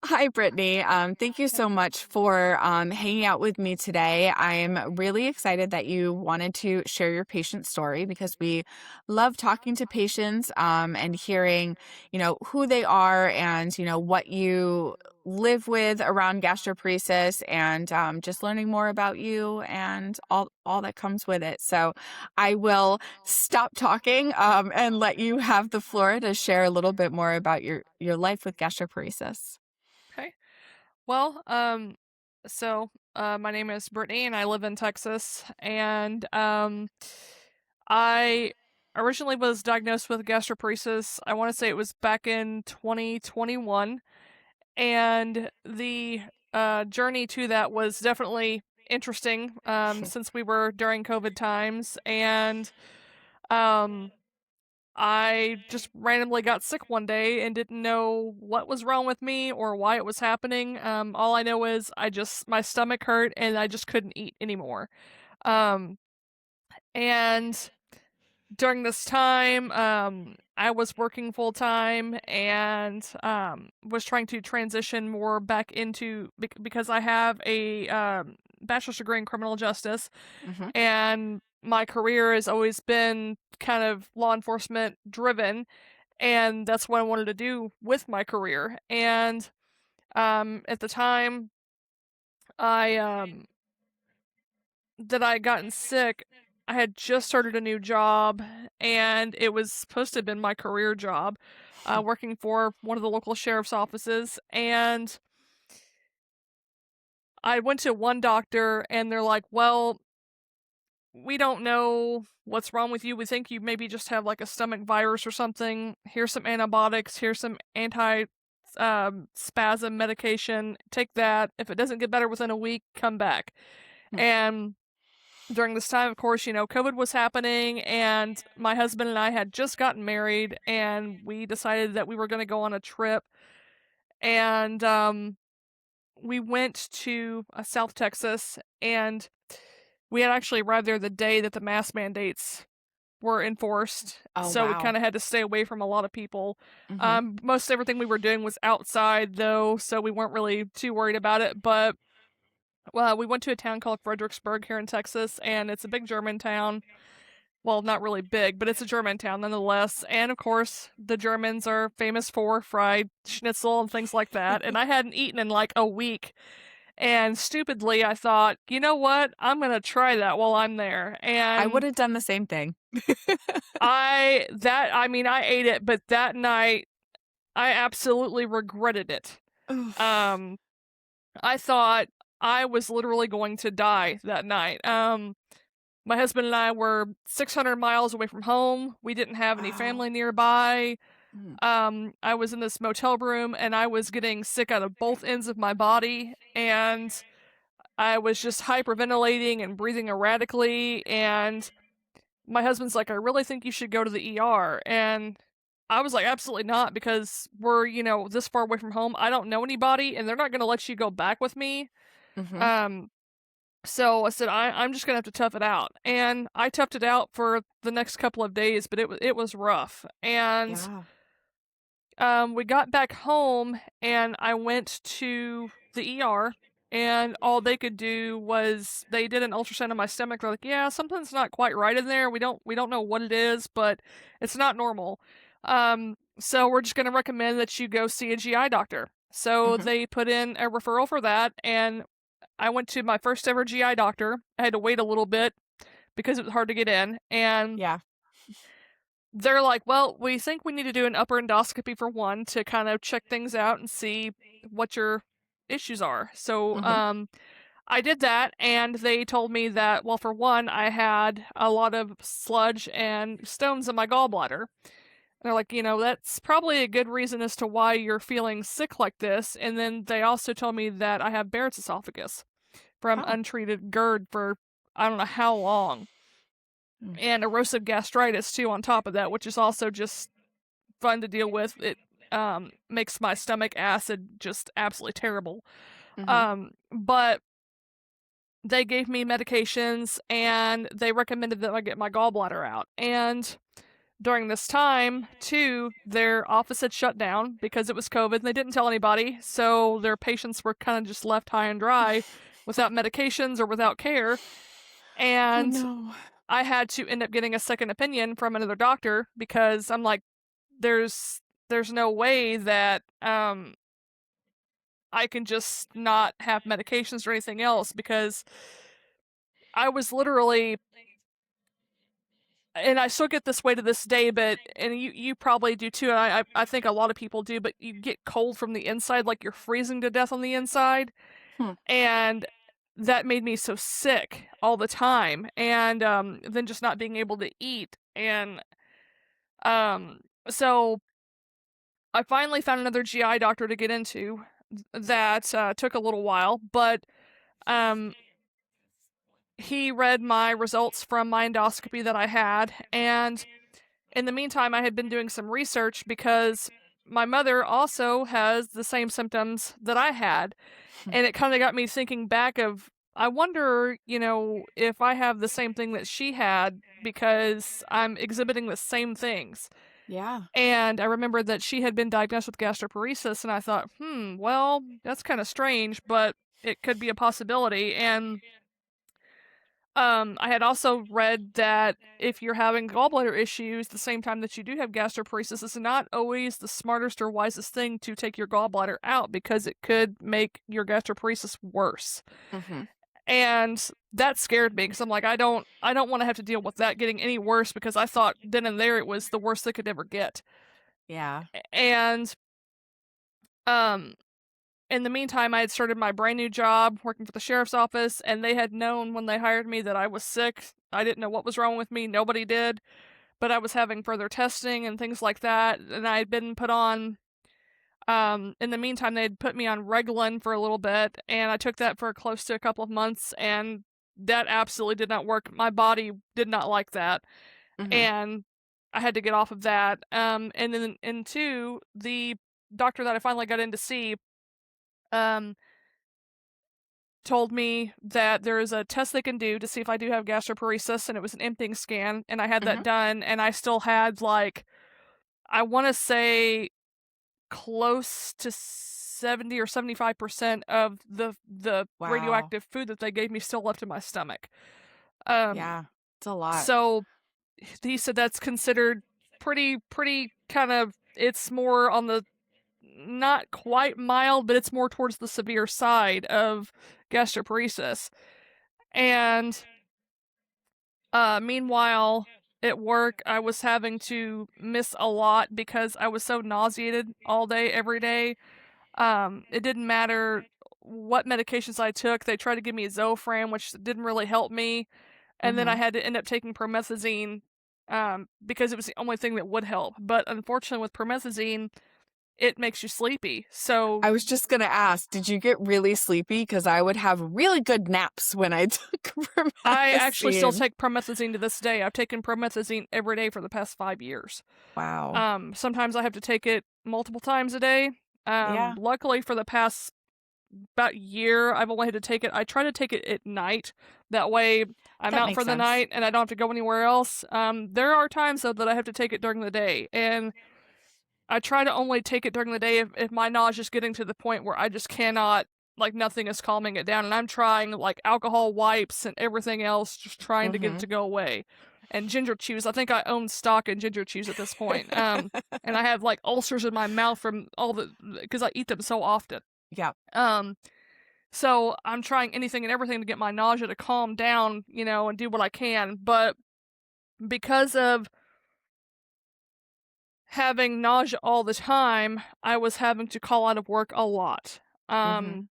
Hi, Brittany. Thank you so much for hanging out with me today. I'm really excited that you wanted to share your patient story because we love talking to patients and hearing, who they are and, what you live with around gastroparesis and just learning more about you and all that comes with it. So I will stop talking and let you have the floor to share a little bit more about your life with gastroparesis. Okay. Well, my name is Brittany and I live in Texas. And I originally was diagnosed with gastroparesis. I want to say it was back in 2021. And the journey to that was definitely interesting since we were during COVID times. And um, I just randomly got sick one day and didn't know what was wrong with me or why it was happening. All I know is my stomach hurt and I just couldn't eat anymore. Um, and during this time, I was working full time and was trying to transition more back into because I have a bachelor's degree in criminal justice, Hmm. and my career has always been kind of law enforcement driven, and that's what I wanted to do with my career. And at the time I that I had gotten sick, I had just started a new job, and it was supposed to have been my career job, working for one of the local sheriff's offices. And I went to one doctor, and they're like, "Well, we don't know what's wrong with you. We think you maybe just have like a stomach virus or something. Here's some antibiotics. Here's some anti spasm medication. Take that. If it doesn't get better within a week, come back." And during this time, of course, COVID was happening, and my husband and I had just gotten married, and we decided that we were going to go on a trip. And we went to South Texas, and we had actually arrived there the day that the mask mandates were enforced, Oh, so we wow. kind of had to stay away from a lot of people. Hmm. Most everything we were doing was outside, though, so we weren't really too worried about it. But well, we went to a town called Fredericksburg here in Texas, and it's a big German town. Well, not really big, but it's a German town nonetheless. And of course, the Germans are famous for fried schnitzel and things like that. And I hadn't eaten in like a week. And stupidly, I thought, you know what? I'm going to try that while I'm there. I would And have done the same thing. I ate it, but that night, I absolutely regretted it. Oof. Um, I thought I was literally going to die that night. My husband and I were 600 miles away from home. We didn't have any Wow. family nearby. Mm. I was in this motel room and I was getting sick out of both ends of my body, and I was just hyperventilating and breathing erratically. And my husband's like, "I really think you should go to the ER." And I was like, "Absolutely not, because we're, this far away from home. I don't know anybody and they're not going to let you go back with me." Mhm. Um, So I said, I'm just gonna have to tough it out, and I toughed it out for the next couple of days, but it was rough. And Yeah. we got back home, and I went to the ER, and all they could do was they did an ultrasound of my stomach. They're like, "Yeah, something's not quite right in there. We don't know what it is, but it's not normal. So we're just gonna recommend that you go see a GI doctor." So Mhm. they put in a referral for that, and I went to my first ever GI doctor. I had to wait a little bit because it was hard to get in. And Yeah. they're like, "Well, we think we need to do an upper endoscopy for one to kind of check things out and see what your issues are." So, Mhm. I did that, and they told me that, well, for one, I had a lot of sludge and stones in my gallbladder. They're like, that's probably a good reason as to why you're feeling sick like this. And then they also told me that I have Barrett's esophagus from Oh. untreated GERD for I don't know how long, Mm. and erosive gastritis too on top of that, which is also just fun to deal with. It makes my stomach acid just absolutely terrible. Mhm. But they gave me medications and they recommended that I get my gallbladder out. And during this time, too, their office had shut down because it was COVID and they didn't tell anybody. So their patients were kind of just left high and dry without medications or without care. Oh And no. I had to end up getting a second opinion from another doctor because I'm like, there's no way that I can just not have medications or anything else, because I was literally, and I still get this way to this day, but and you probably do too, and I think a lot of people do, but you get cold from the inside, like you're freezing to death on the inside, Hmm. and that made me so sick all the time, and then just not being able to eat, and um so I finally found another GI doctor to get into. That took a little while, but um he read my results from my endoscopy that I had, and in the meantime, I had been doing some research because my mother also has the same symptoms that I had, and it kind of got me thinking back of, I wonder, if I have the same thing that she had because I'm exhibiting the same things. Yeah. And I remembered that she had been diagnosed with gastroparesis, and I thought, well, that's kind of strange, but it could be a possibility. And I had also read that if you're having gallbladder issues the same time that you do have gastroparesis, it's not always the smartest or wisest thing to take your gallbladder out because it could make your gastroparesis worse. Hmm. And that scared me because I'm like, I don't want to have to deal with that getting any worse, because I thought then and there it was the worst they could ever get. Yeah. And um in the meantime, I had started my brand new job working for the sheriff's office, and they had known when they hired me that I was sick. I didn't know what was wrong with me. Nobody did, but I was having further testing and things like that, and I had been put on. In the meantime, they'd put me on Reglan for a little bit, and I took that for close to a couple of months, and that absolutely did not work. My body did not like that, Hmm. and I had to get off of that. And then, and two, the doctor that I finally got in to see, um, told me that there is a test they can do to see if I do have gastroparesis, and it was an emptying scan, and I had Hmm. that done, and I still had, like, I want to say close to 70 or 75% of the Wow. radioactive food that they gave me still left in my stomach. Um Yeah. It's a lot. so he said that's considered pretty kind of, it's more on the, not quite mild, but it's more towards the severe side of gastroparesis. And meanwhile, at work, I was having to miss a lot because I was so nauseated all day, every day. It didn't matter what medications I took. They tried to give me Zofran, which didn't really help me. And then I Hmm. had to end up taking promethazine, because it was the only thing that would help. But unfortunately, with promethazine, it makes you sleepy. So I was just going to ask, did you get really sleepy? Because I would have really good naps when I took I actually still promethazine. take promethazine to this day. I've taken promethazine every day for the past 5 years. Wow. Sometimes I have to take it multiple times a day. Yeah. Luckily for the past about year, I've only had to take it. I try to take it at night. That way I'm That out makes for the sense. night and I don't have to go anywhere else. There are times though that I have to take it during the day, and I try to only take it during the day if my nausea is getting to the point where I just cannot, like, nothing is calming it down. And I'm trying, like, alcohol wipes and everything else, just trying to get it Hmm. to go away. And ginger chews. I think I own stock in ginger chews at this point. And I have, like, ulcers in my mouth from all the, because I eat them so often. Yeah. Um, so I'm trying anything and everything to get my nausea to calm down, and do what I can. But because of having nausea all the time, I was having to call out of work a lot. Hmm. Um,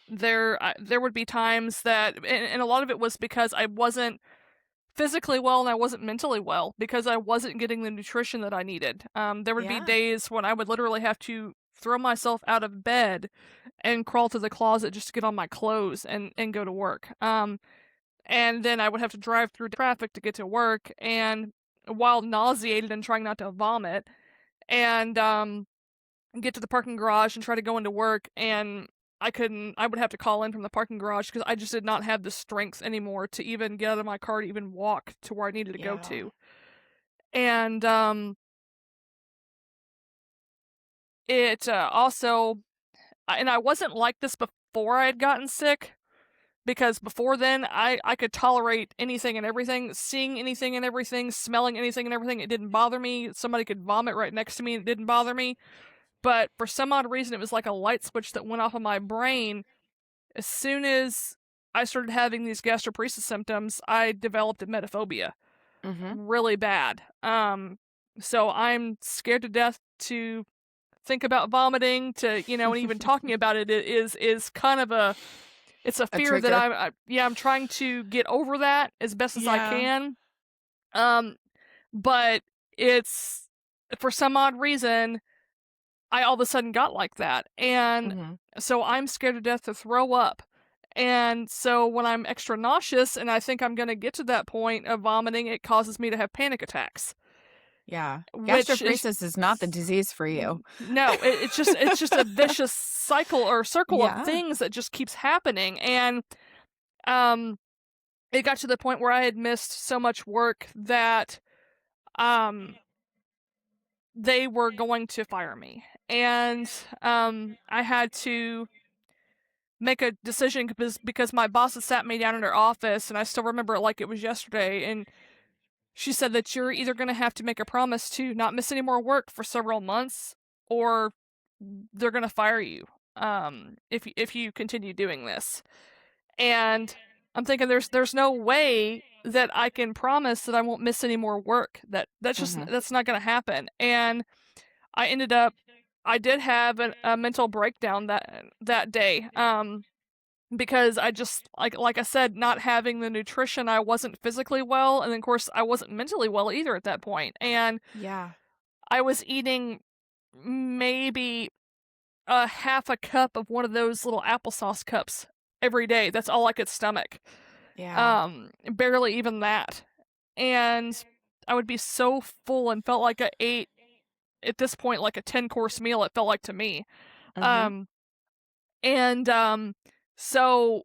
there would be times that, and a lot of it was because I wasn't physically well and I wasn't mentally well because I wasn't getting the nutrition that I needed. There would be Yeah. days when I would literally have to throw myself out of bed and crawl to the closet just to get on my clothes and go to work. And then I would have to drive through traffic to get to work, and while nauseated and trying not to vomit, and get to the parking garage and try to go into work, and I would have to call in from the parking garage because I just did not have the strength anymore to even get out of my car to even walk to where I needed to go Yeah. to. And it also, and I wasn't like this before I had gotten sick, because before then I could tolerate anything and everything, seeing anything and everything, smelling anything and everything. It didn't bother me. Somebody could vomit right next to me and it didn't bother me. But for some odd reason, it was like a light switch that went off of my brain. As soon as I started having these gastroparesis symptoms, I developed emetophobia Mhm. really bad. So I'm scared to death to think about vomiting, to, and even talking about it is kind of it's a A fear that trigger. I'm trying to get over that as best as I Yeah. can. Um, but it's, for some odd reason, I all of a sudden got like that. And Mhm. so I'm scared to death to throw up. And so when I'm extra nauseous and I think I'm going to get to that point of vomiting, it causes me to have panic attacks, Yeah. which is, Gastroparesis is not the disease for you. no, it's just a vicious cycle or circle of Yeah. things that just keeps happening. And um it got to the point where I had missed so much work that um they were going to fire me. And I had to make a decision because my boss had sat me down in her office, and I still remember it like it was yesterday. And she said that you're either going to have to make a promise to not miss any more work for several months, or they're going to fire you if you continue doing this. And I'm thinking there's no way that I can promise that I won't miss any more work. Mhm. That's not going to happen. And I ended up I did have a mental breakdown that day. Because I just, like I said, not having the nutrition, I wasn't physically well, and of course I wasn't mentally well either at that point. And Yeah. I was eating maybe a half a cup of one of those little applesauce cups every day. That's all I could stomach. Yeah. Barely even that. And I would be so full and felt like I ate, at this point, like a 10-course meal, it felt like to me. Mhm. Um, and so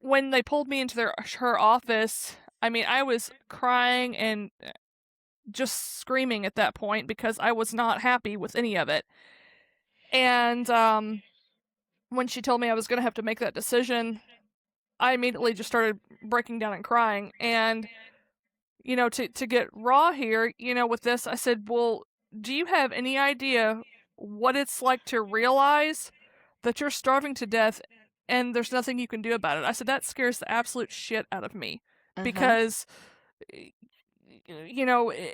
when they pulled me into her office, I mean, I was crying and just screaming at that point because I was not happy with any of it. And when she told me I was going to have to make that decision, I immediately just started breaking down and crying. And to get raw here, with this, I said, "Well, do you have any idea what it's like to realize that you're starving to death and there's nothing you can do about it?" I said, "That scares the absolute shit out of me Mhm. because eh, you know, eh,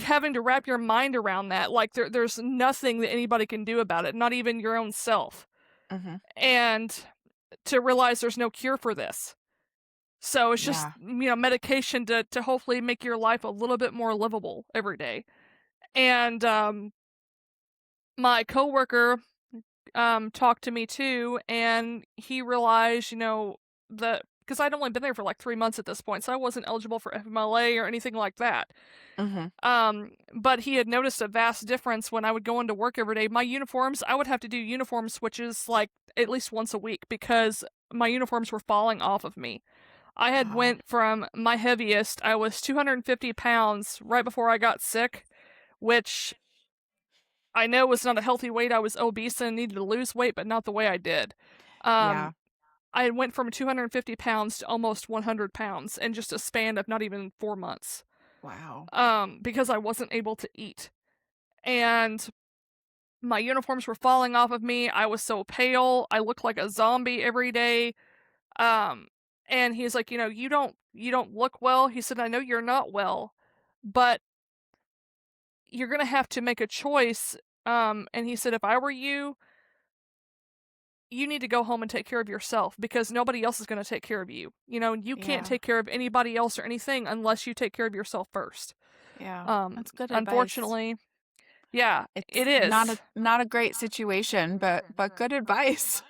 having to wrap your mind around that, like there's nothing that anybody can do about it, not even your own self. Mhm. And to realize there's no cure for this." So it's just, Yeah. medication to hopefully make your life a little bit more livable every day. And my coworker talked to me too, and he realized, that because I'd only been there for like 3 months at this point, so I wasn't eligible for FMLA or anything like that. Mhm. But he had noticed a vast difference when I would go into work every day. My uniforms, I would have to do uniform switches like at least once a week because my uniforms were falling off of me. I had Wow. went from my heaviest, I was 250 pounds right before I got sick, which I know was not a healthy weight. I was obese and needed to lose weight, but not the way I did. Yeah. Um, I went from 250 pounds to almost 100 pounds in just a span of not even 4 months. Wow. Because I wasn't able to eat. And my uniforms were falling off of me. I was so pale. I looked like a zombie every day. Um, and he's like, you don't look well. He said, I know you're not well, but you're gonna have to make a choice. And he said, if I were you, you need to go home and take care of yourself because nobody else is gonna take care of you. You can't Yeah. take care of anybody else or anything unless you take care of yourself first. Yeah. Um, That's good advice. Unfortunately, yeah, It's it not is. a great situation, but good advice.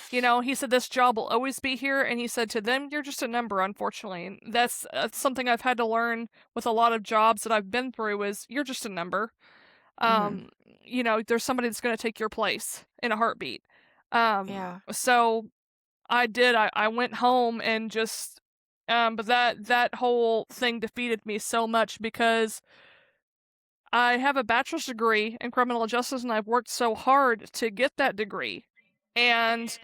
He said this job will always be here, and he said to them, you're just a number, unfortunately. And that's something I've had to learn with a lot of jobs that I've been through is you're just a number. Mhm. Um, there's somebody that's going to take your place in a heartbeat. Yeah. So I did. I went home and just But that whole thing defeated me so much because I have a bachelor's degree in criminal justice and I've worked so hard to get that degree. And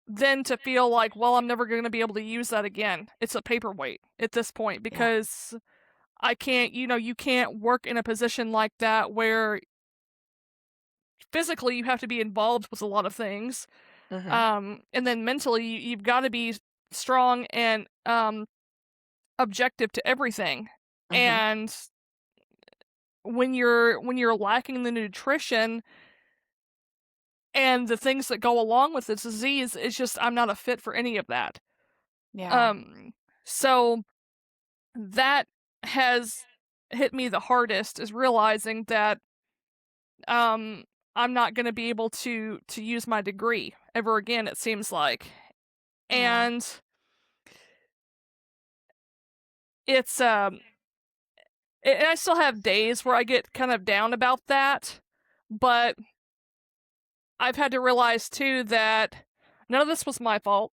then to feel like, well, I'm never going to be able to use that again. It's a paperweight at this point Yeah. because I can't, you can't work in a position like that where physically you have to be involved with a lot of things. Mhm. And then mentally you've got to be strong and objective to everything. Mhm. And when you're lacking the nutrition and the things that go along with this disease, it's just I'm not a fit for any of that. Yeah. Um so that has hit me the hardest is realizing that um I'm not going to be able to use my degree ever again, it seems like. Yeah. And it's and I still have days where I get kind of down about that, but I've had to realize too that none of this was my fault.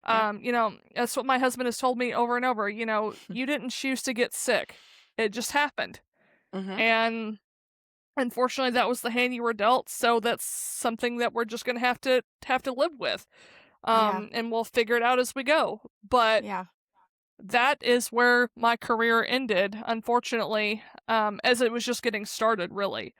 Yeah. That's what my husband has told me over and over. You didn't choose to get sick. It just happened. Mhm. And unfortunately that was the hand you were dealt, so that's something that we're just gonna have to live with. Yeah. And we'll figure it out as we go. But Yeah. that is where my career ended, unfortunately, as it was just getting started, really.